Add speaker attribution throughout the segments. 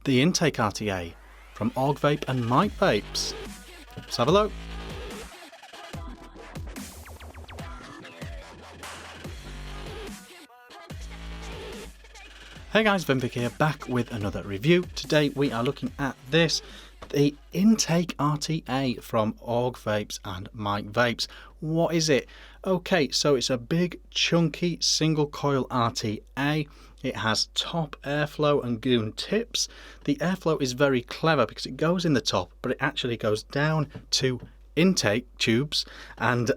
Speaker 1: the Intake RTA from Augvape and Mike Vapes. Let's have a look. Hey guys, Vick here, back with another review. Today we are looking at this, the Intake RTA from Augvapes and Mike Vapes. What is it? Okay, so it's a big, chunky, single coil RTA. It has top airflow and goon tips. The airflow is very clever because it goes in the top, but it actually goes down to intake tubes and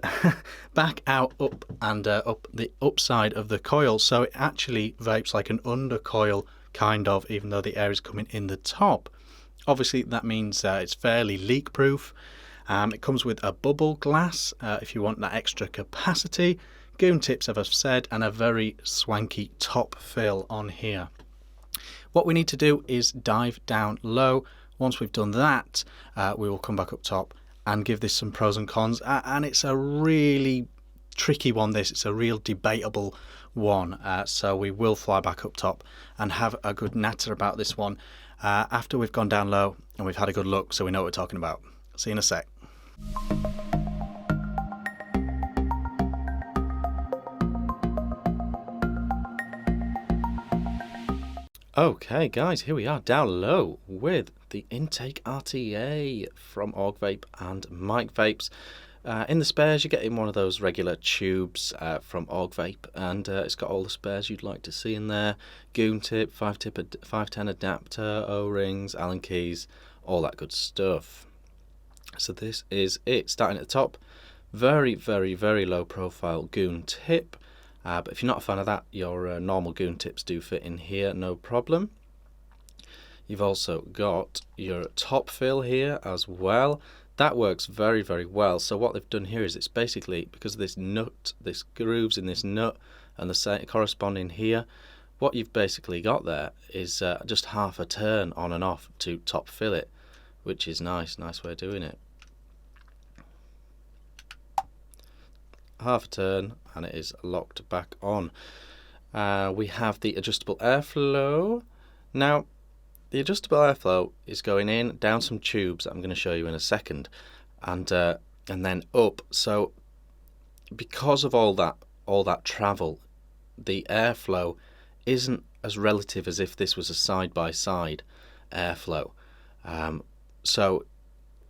Speaker 1: back out up and up the upside of the coil, so it actually vapes like an undercoil kind of, even though the air is coming in the top. Obviously that means it's fairly leak proof. It comes with a bubble glass if you want that extra capacity, goon tips as I've said, and a very swanky top fill on here. What we need to do is dive down low. Once we've done that, we will come back up top and give this some pros and cons, and it's a really tricky one. It's a real debatable one, so we will fly back up top and have a good natter about this one after we've gone down low and we've had a good look, so we know what we're talking about. See you in a sec. Okay guys, here we are down low with the Intake RTA from Augvape and Mike Vapes. In the spares you're getting one of those regular tubes from Augvape, and it's got all the spares you'd like to see in there. Goon tip, 510 adapter, O-rings, Allen keys, all that good stuff. So this is it, starting at the top. Very, very, very low profile goon tip. But if you're not a fan of that, your normal goon tips do fit in here, no problem. You've also got your top fill here as well. That works very, very well. So what they've done here is it's basically, because of this nut, this grooves in this nut and the corresponding here, what you've basically got there is just half a turn on and off to top fill it, which is nice way of doing it. Half a turn and it is locked back on. We have the adjustable airflow. Now the adjustable airflow is going in down some tubes that I'm going to show you in a second, and then up. So because of all that travel, the airflow isn't as relative as if this was a side-by-side airflow. So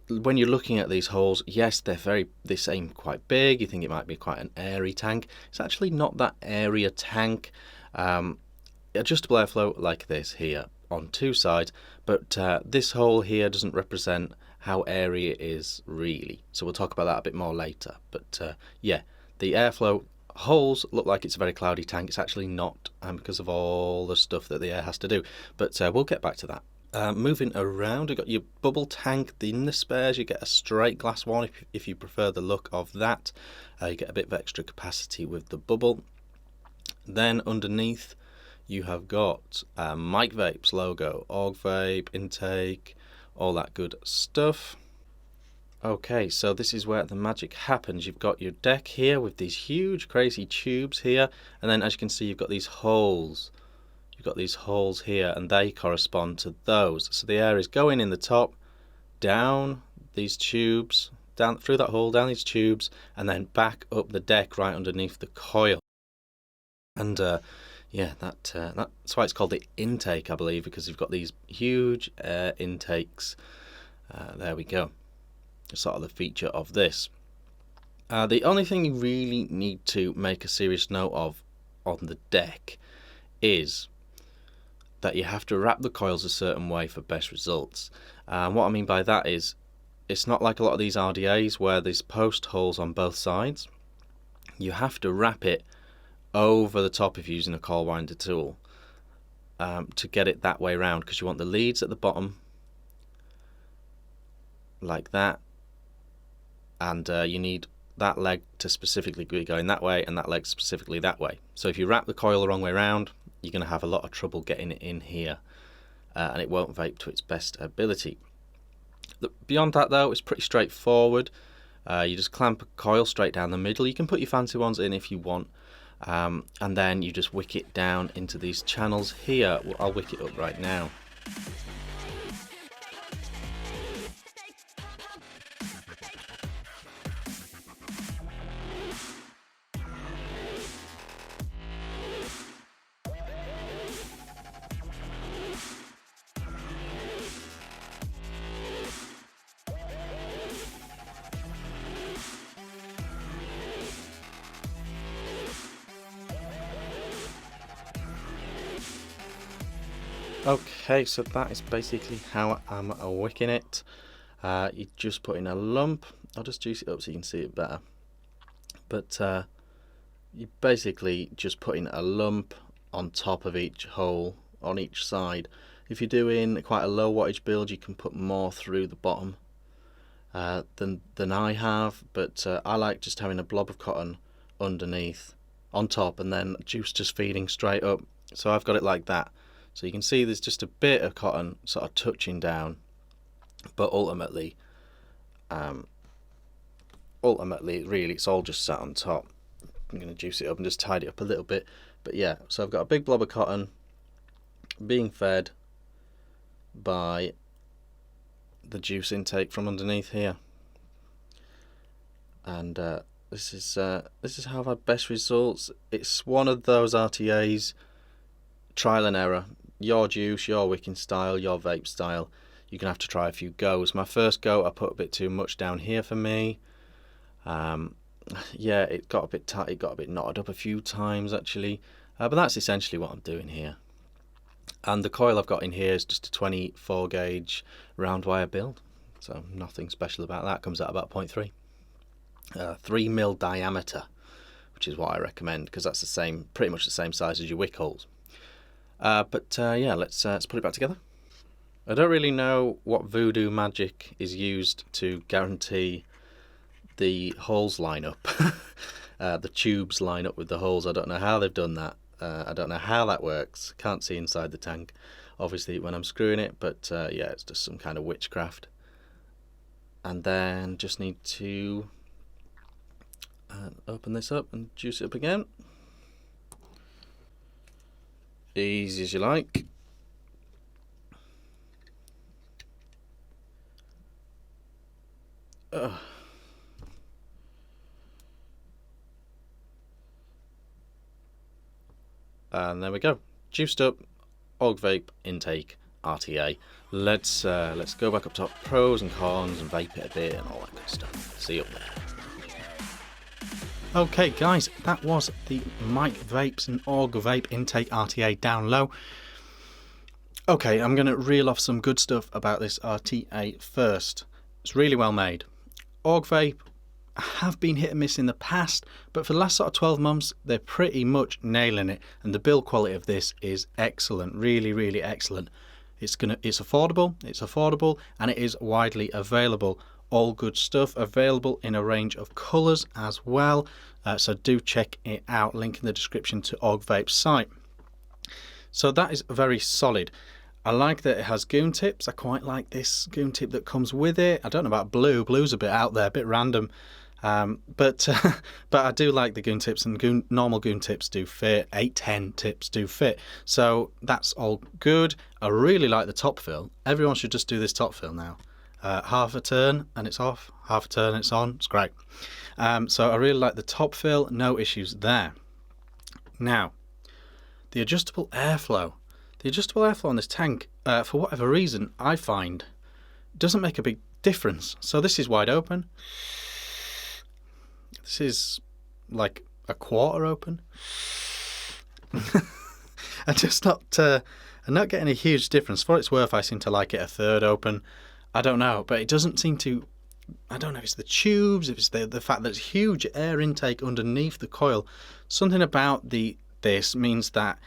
Speaker 1: when you're looking at these holes, yes, they seem quite big. You think it might be quite an airy tank. It's actually not that airy a tank. Adjustable airflow like this here on two sides, but this hole here doesn't represent how airy it is really. So we'll talk about that a bit more later. But yeah, the airflow holes look like it's a very cloudy tank. It's actually not, because of all the stuff that the air has to do. But we'll get back to that. Moving around, we've got your bubble tank. In the spares you get a straight glass one if you prefer the look of that. You get a bit of extra capacity with the bubble. Then underneath you have got Mike Vapes logo, Augvape, Intake, all that good stuff. Okay, so this is where the magic happens. You've got your deck here with these huge crazy tubes here, and then as you can see you've got these holes. You've got these holes here and they correspond to those. So the air is going in the top, down these tubes, down through that hole, down these tubes, and then back up the deck right underneath the coil. And yeah, that's why it's called the intake, I believe, because you've got these huge air intakes. There we go. Sort of the feature of this. The only thing you really need to make a serious note of on the deck is that you have to wrap the coils a certain way for best results. What I mean by that is, it's not like a lot of these RDAs where there's post holes on both sides. You have to wrap it over the top if you're using a coil winder tool to get it that way around, because you want the leads at the bottom like that, and you need that leg to specifically be going that way and that leg specifically that way. So if you wrap the coil the wrong way around, you're going to have a lot of trouble getting it in here, and it won't vape to its best ability. Beyond that though, it's pretty straightforward. You just clamp a coil straight down the middle. You can put your fancy ones in if you want, and then you just wick it down into these channels here. I'll wick it up right now. Okay, so that is basically how I'm wicking it. You just put in a lump. I'll just juice it up so you can see it better. But you basically just put in a lump on top of each hole on each side. If you're doing quite a low wattage build, you can put more through the bottom than I have, but I like just having a blob of cotton underneath on top and then juice just feeding straight up. So I've got it like that. So you can see there's just a bit of cotton sort of touching down, but ultimately really it's all just sat on top. I'm going to juice it up and just tidy it up a little bit. But yeah, so I've got a big blob of cotton being fed by the juice intake from underneath here, and this is how I've had best results. It's one of those RTAs, trial and error. Your juice, your wicking style, your vape style. You're gonna have to try a few goes. My first go, I put a bit too much down here for me. Yeah, it got a bit tight. It got a bit knotted up a few times actually, but that's essentially what I'm doing here. And the coil I've got in here is just a 24 gauge round wire build, so nothing special about that. Comes out about 0.3, 3mm diameter, which is what I recommend because that's the same, pretty much the same size as your wick holes. But yeah, let's put it back together. I don't really know what voodoo magic is used to guarantee the holes line up, the tubes line up with the holes. I don't know how they've done that. I don't know how that works. Can't see inside the tank, obviously, when I'm screwing it, but yeah, it's just some kind of witchcraft. And then just need to open this up and juice it up again. Easy as you like. And there we go, juiced up Augvape Intake RTA. Let's go back up top, pros and cons, and vape it a bit and all that good stuff. See you up there. Okay guys, that was the Mike Vapes and Augvape Intake RTA down low. Okay, I'm going to reel off some good stuff about this RTA first. It's really well made. Augvape have been hit and miss in the past, but for the last sort of 12 months they're pretty much nailing it, and the build quality of this is excellent, really excellent. It's affordable, and it is widely available. All good stuff, available in a range of colours as well, so do check it out. Link in the description to Augvape's site. So that is very solid. I like that it has goon tips. I quite like this goon tip that comes with it. I don't know about blue. Blue's a bit out there, a bit random. But I do like the goon tips, and normal goon tips do fit. 810 tips do fit. So that's all good. I really like the top fill. Everyone should just do this top fill now. Half a turn and it's off, half a turn and it's on. It's great. So I really like the top fill. No issues there. Now, the adjustable airflow. The adjustable airflow on this tank, for whatever reason, I find doesn't make a big difference. So this is wide open. This is like a quarter open. I'm not getting a huge difference. For what it's worth, I seem to like it a third open. I don't know, but it doesn't seem to. I don't know if it's the tubes, if it's the fact that it's huge air intake underneath the coil. Something about this means that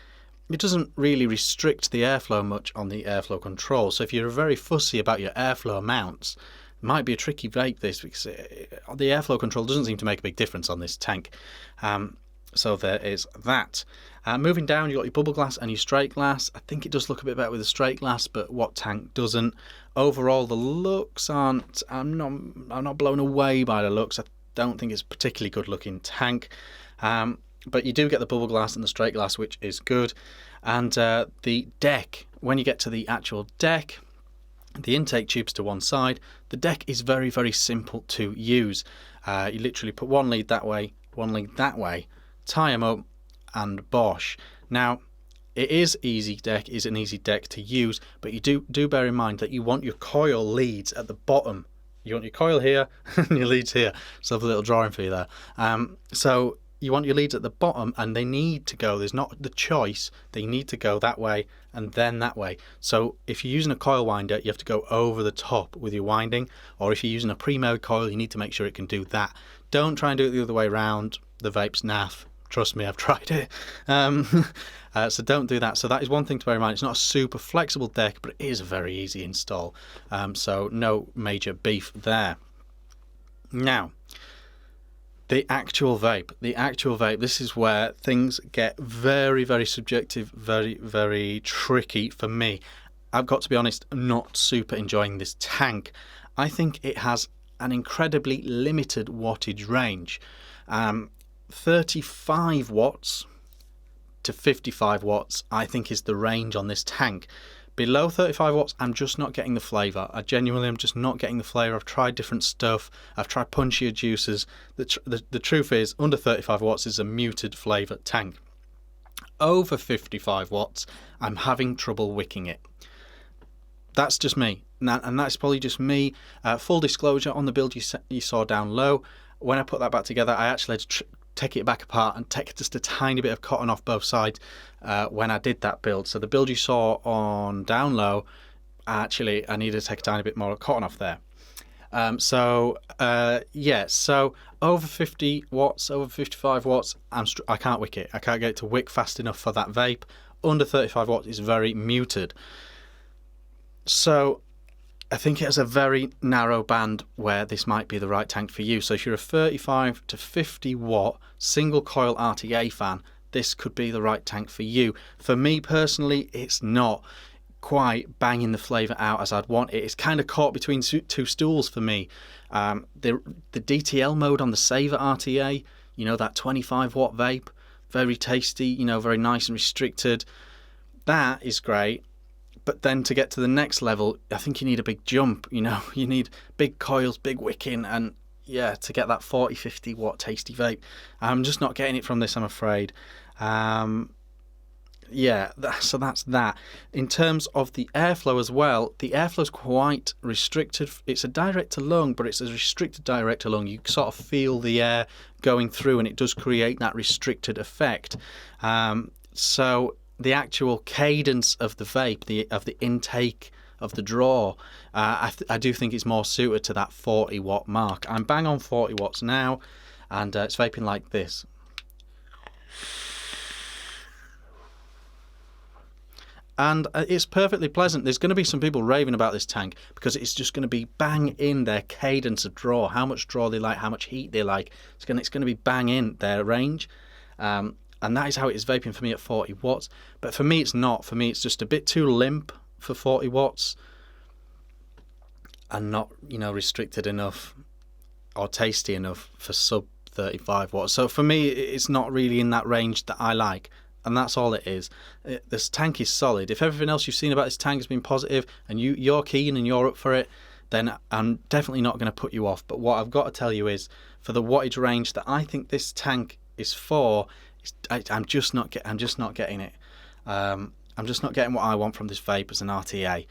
Speaker 1: it doesn't really restrict the airflow much on the airflow control. So if you're very fussy about your airflow amounts, it might be a tricky vape this, because the airflow control doesn't seem to make a big difference on this tank. So there is that. Moving down, you've got your bubble glass and your straight glass. I think it does look a bit better with the straight glass, but what tank doesn't? Overall, the looks aren't. I'm not blown away by the looks. I don't think it's a particularly good looking tank. But you do get the bubble glass and the straight glass, which is good. And the deck, when you get to the actual deck, the intake tube's to one side. The deck is very simple to use. You literally put one lead that way, one lead that way, tie them up, and bosh. Now, it is an easy deck to use, but you do bear in mind that you want your coil leads at the bottom. You want your coil here and your leads here. So I have a little drawing for you there. So you want your leads at the bottom, and they need to go. There's not the choice. They need to go that way and then that way. So if you're using a coil winder, you have to go over the top with your winding, or if you're using a pre-made coil, you need to make sure it can do that. Don't try and do it the other way around. The vape's naff. Trust me, I've tried it. So don't do that. So that is one thing to bear in mind. It's not a super flexible deck, but it is a very easy install. So no major beef there. Now, the actual vape. This is where things get very, very subjective, very, very tricky for me. I've got to be honest, I'm not super enjoying this tank. I think it has an incredibly limited wattage range. 35 watts to 55 watts, I think, is the range on this tank. Below 35 watts, I'm just not getting the flavour. I genuinely am just not getting the flavour. I've tried different stuff. I've tried punchier juices. The truth is, under 35 watts is a muted flavour tank. Over 55 watts, I'm having trouble wicking it. That's just me. And that's probably just me. Full disclosure, on the build you saw down low, when I put that back together, I actually had to take it back apart and take just a tiny bit of cotton off both sides when I did that build. So the build you saw on down low, actually I needed to take a tiny bit more cotton off there. So over 50 watts, over 55 watts, I can't wick it. I can't get it to wick fast enough for that vape. Under 35 watts is very muted. So I think it has a very narrow band where this might be the right tank for you. So if you're a 35 to 50 watt single coil RTA fan, this could be the right tank for you. For me personally, it's not quite banging the flavour out as I'd want it. It's kind of caught between two stools for me. The DTL mode on the Saver RTA, you know, that 25 watt vape, very tasty, you know, very nice and restricted. That is great. But then to get to the next level, I think you need a big jump, you know. You need big coils, big wicking, and yeah, to get that 40, 50 watt tasty vape. I'm just not getting it from this, I'm afraid. So that's that. In terms of the airflow as well, the airflow is quite restricted. It's a direct to lung, but it's a restricted direct to lung. You sort of feel the air going through, and it does create that restricted effect. So the actual cadence of the vape, of the intake of the draw, I do think it's more suited to that 40 watt mark. I'm bang on 40 watts now, and it's vaping like this. And it's perfectly pleasant. There's going to be some people raving about this tank because it's just going to be bang in their cadence of draw, how much draw they like, how much heat they like. It's going to be bang in their range. And that is how it is vaping for me at 40 watts. But for me, it's not. For me, it's just a bit too limp for 40 watts and not, you know, restricted enough or tasty enough for sub 35 watts. So for me, it's not really in that range that I like. And that's all it is. This tank is solid. If everything else you've seen about this tank has been positive and you're keen and you're up for it, then I'm definitely not going to put you off. But what I've got to tell you is, for the wattage range that I think this tank is for, I'm just not getting it. I'm just not getting what I want from this vape as an RTA.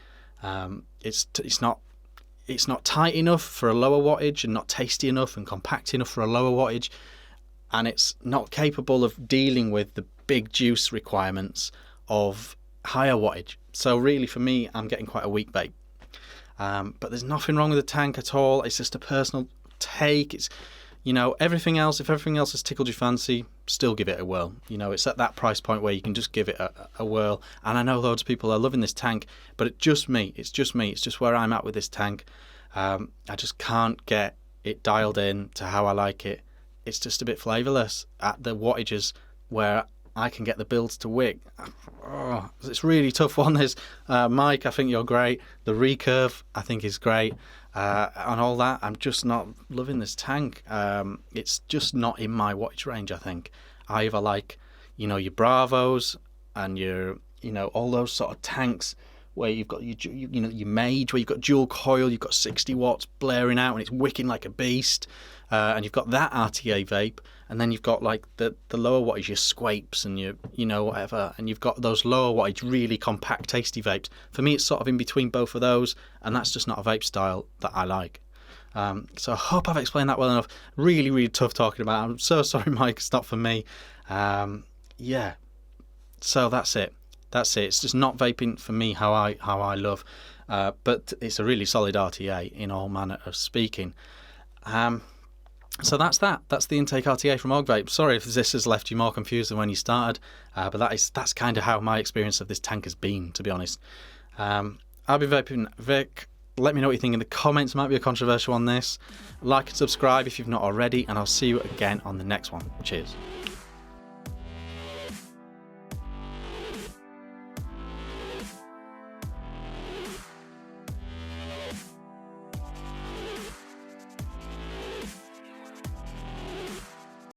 Speaker 1: It's not tight enough for a lower wattage, and not tasty enough and compact enough for a lower wattage, and it's not capable of dealing with the big juice requirements of higher wattage. So really, for me, I'm getting quite a weak vape. But there's nothing wrong with the tank at all. It's just a personal take. It's, you know, everything else, if everything else has tickled your fancy, still give it a whirl. You know, it's at that price point where you can just give it a whirl. And I know loads of people are loving this tank, but it's just me. It's just where I'm at with this tank. I just can't get it dialed in to how I like it. It's just a bit flavourless at the wattages where I can get the builds to wick. Oh, it's really tough one. There's Mike, I think you're great. The recurve, I think, is great. And all that, I'm just not loving this tank. It's just not in my wattage range, I think. I either like, you know, your Bravos and your, you know, all those sort of tanks where you've got your Mage, where you've got dual coil, you've got 60 watts blaring out and it's wicking like a beast, and you've got that RTA vape, and then you've got like the lower wattage, your Squapes and your, you know, whatever, and you've got those lower wattage really compact tasty vapes. For me, it's sort of in between both of those, and that's just not a vape style that I like. So I hope I've explained that well enough. Really, really tough talking about. I'm so sorry, Mike, it's not for me. Yeah, so that's it. That's it. It's just not vaping for me how I love, but it's a really solid RTA in all manner of speaking. So that's that. That's the Intake RTA from Augvape. Sorry if this has left you more confused than when you started, but that's kind of how my experience of this tank has been, to be honest. I've been vaping Vick. Let me know what you think in the comments. Might be a controversial on this. Like and subscribe if you've not already, and I'll see you again on the next one. Cheers.